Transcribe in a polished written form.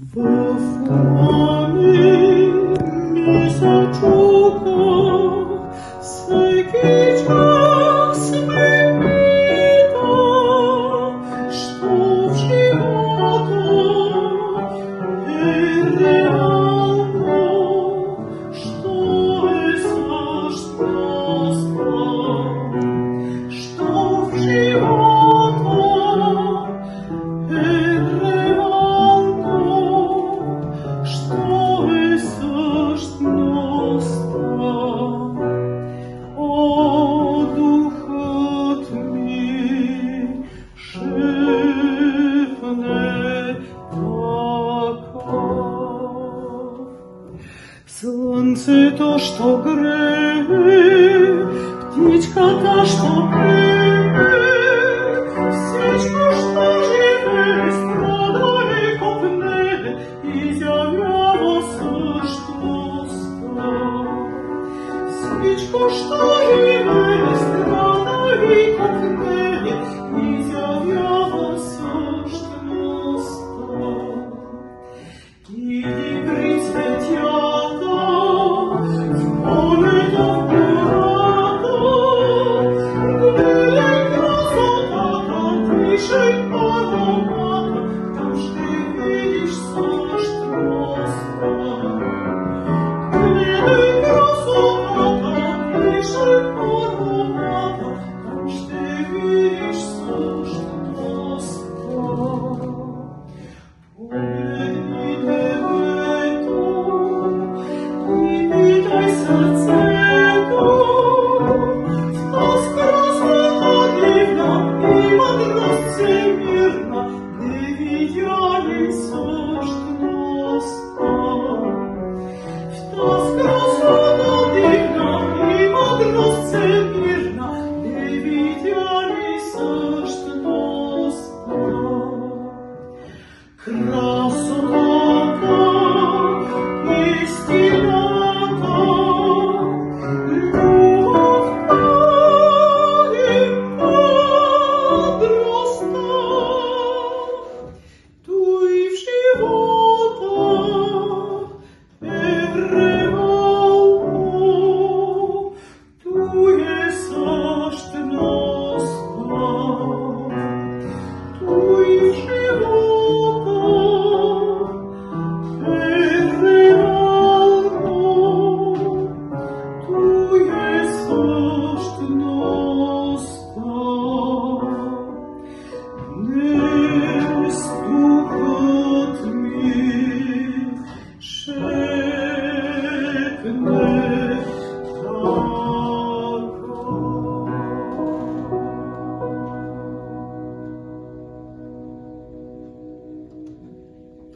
В фоне месячука всякий час мы питаем, что в живота нереально, что что в живота Солнце то, что греет, птичка та, что пеет, птичка, что живе, страдали копне, и з'являлося, что стало. Птичка, что живе, страдали копне, и з'являлося, что стало. І прицвітята в полі довбирата, гуляй красота, там дышай аромата, там ж ты видишь солнце, что настало. Гуляй красота, там дышай аромата, там ж ты видишь солнце, что настало. Красота